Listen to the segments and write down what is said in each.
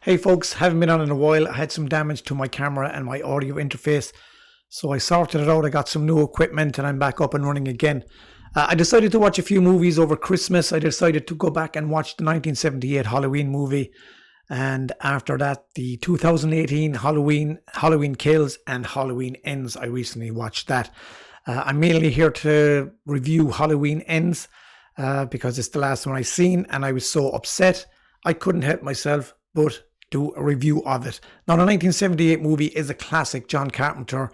Hey folks, haven't been on in a while. I had some damage to my camera and my audio interface, so I sorted it out. I got some new equipment and I'm back up and running again. I decided to watch a few movies over Christmas. I decided to go back and watch the 1978 Halloween movie, and after that the 2018 Halloween Kills and Halloween Ends. I recently watched that. I'm mainly here to review Halloween Ends because it's the last one I seen, and I was so upset I couldn't help myself but do a review of it. Now, the 1978 movie is a classic. John Carpenter,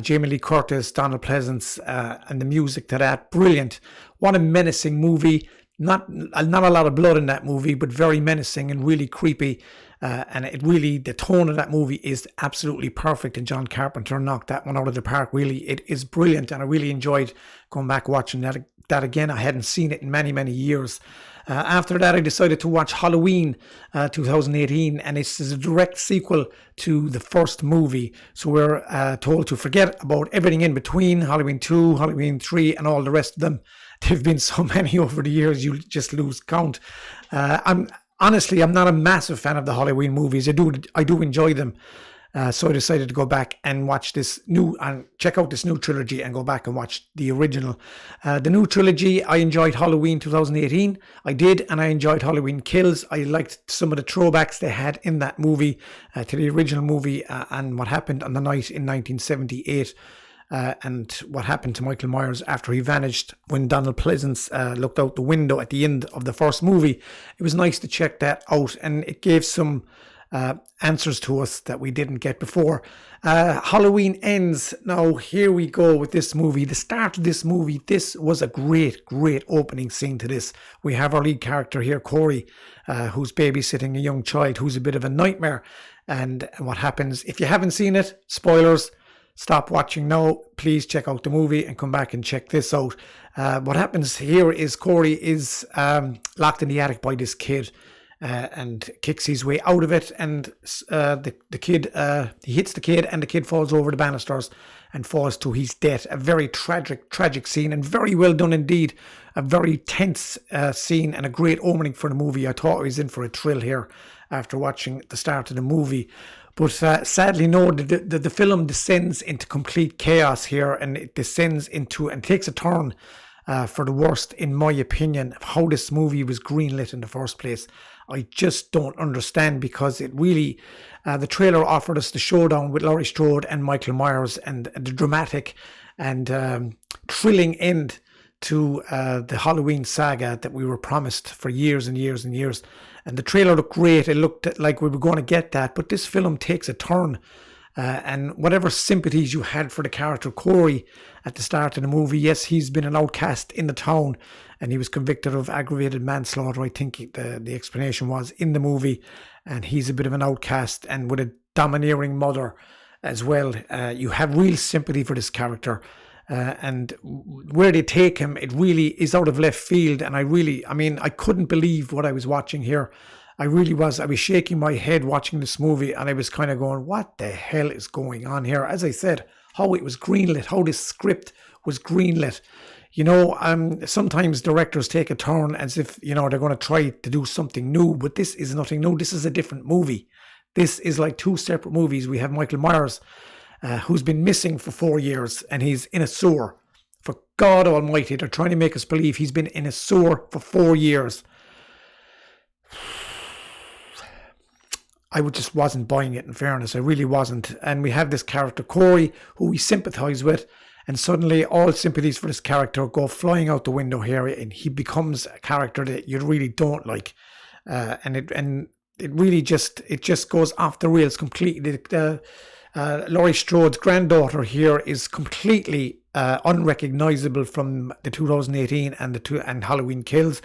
Jamie Lee Curtis, Donald Pleasance, and the music to that, brilliant. What a menacing movie. Not a lot of blood in that movie, but very menacing and really creepy. And the tone of that movie is absolutely perfect, and John Carpenter knocked that one out of the park. Really, it is brilliant, and I really enjoyed going back watching that again. I hadn't seen it in many years. After that, I decided to watch Halloween 2018, and this is a direct sequel to the first movie. So we're told to forget about everything in between, Halloween 2, Halloween 3, and all the rest of them. There have been so many over the years, you just lose count. I'm not a massive fan of the Halloween movies. I do enjoy them. So I decided to go back and watch check out this new trilogy and go back and watch the original. The new trilogy, I enjoyed Halloween 2018. I did, and I enjoyed Halloween Kills. I liked some of the throwbacks they had in that movie to the original movie and what happened on the night in 1978. And what happened to Michael Myers after he vanished when Donald Pleasance looked out the window at the end of the first movie. It was nice to check that out, and it gave some answers to us that we didn't get before. Halloween Ends. Now, here we go with this movie. The start of this movie, this was a great opening scene to this. We have our lead character here, Corey, who's babysitting a young child who's a bit of a nightmare. And what happens, if you haven't seen it, spoilers, stop watching now. Please check out the movie and come back and check this out. What happens here is Corey is locked in the attic by this kid. And kicks his way out of it, and the kid he hits the kid, and the kid falls over the banisters and falls to his death. A very tragic scene, and very well done indeed. A very tense scene, and a great opening for the movie. I thought I was in for a thrill here after watching the start of the movie. But sadly, no, the film descends into complete chaos here, and it descends into and takes a turn for the worst, in my opinion, of how this movie was greenlit in the first place. I just don't understand, because it really, the trailer offered us the showdown with Laurie Strode and Michael Myers, and the dramatic and thrilling end to the Halloween saga that we were promised for years and years and years. And the trailer looked great. It looked like we were going to get that, but this film takes a turn. And whatever sympathies you had for the character Corey at the start of the movie, yes, he's been an outcast in the town, and he was convicted of aggravated manslaughter, I think the explanation was in the movie, and he's a bit of an outcast, and with a domineering mother as well. You have real sympathy for this character, and where they take him, it really is out of left field, and I couldn't believe what I was watching here. I really was. I was shaking my head watching this movie, and I was kind of going, what the hell is going on here? As I said, how it was greenlit, how this script was greenlit. You know, sometimes directors take a turn as if, they're going to try to do something new, but this is nothing new. This is a different movie. This is like two separate movies. We have Michael Myers, who's been missing for 4 years, and he's in a sewer. For God almighty, they're trying to make us believe he's been in a sewer for 4 years. I just wasn't buying it, in fairness. I really wasn't. And we have this character, Corey, who we sympathise with. And suddenly all sympathies for this character go flying out the window here. And he becomes a character that you really don't like. And it really just goes off the rails completely. Laurie Strode's granddaughter here is completely unrecognisable from the 2018 and Halloween Kills.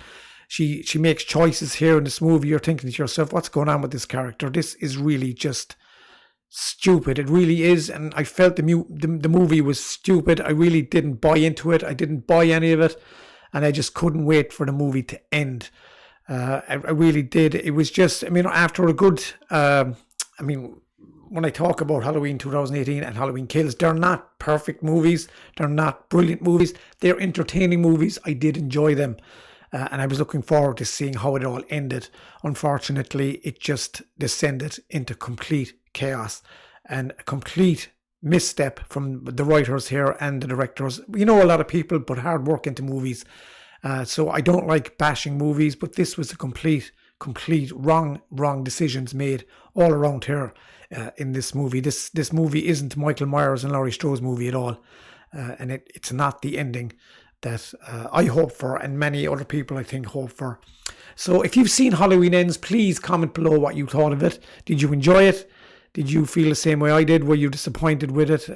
She makes choices here in this movie. You're thinking to yourself, what's going on with this character? This is really just stupid. It really is. And I felt the movie was stupid. I really didn't buy into it. I didn't buy any of it. And I just couldn't wait for the movie to end. I really did. It was just, after a good, when I talk about Halloween 2018 and Halloween Kills, they're not perfect movies. They're not brilliant movies. They're entertaining movies. I did enjoy them. and I was looking forward to seeing how it all ended. Unfortunately, it just descended into complete chaos and a complete misstep from the writers here and the directors. A lot of people put hard work into movies, so I don't like bashing movies, but this was a complete wrong decisions made all around here in this movie. This movie isn't Michael Myers and Laurie Strode's movie at all, and it's not the ending that I hope for, and many other people I think hope for. So if you've seen Halloween Ends, please comment below what you thought of it. Did you enjoy it? Did you feel the same way I did? Were you disappointed with it?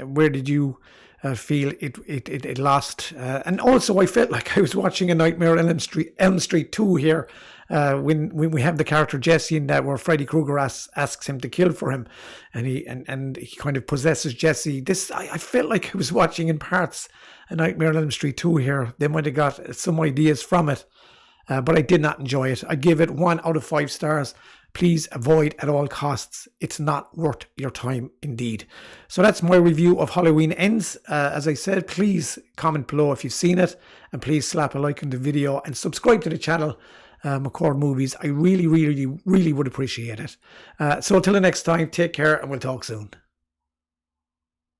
Where did you feel it lost? And also, I felt like I was watching a Nightmare on Elm Street 2 here, when we have the character Jesse in that, where Freddy Krueger asks him to kill for him, and he kind of possesses Jesse. I felt like I was watching in parts a Nightmare on Elm Street 2 here. They might have got some ideas from it, but I did not enjoy it. I give it 1 out of 5 stars. Please avoid at all costs. It's not worth your time indeed. So that's my review of Halloween Ends. As I said, please comment below if you've seen it, and please slap a like on the video and subscribe to the channel, McCord Movies. I really would appreciate it. So until the next time, take care and we'll talk soon.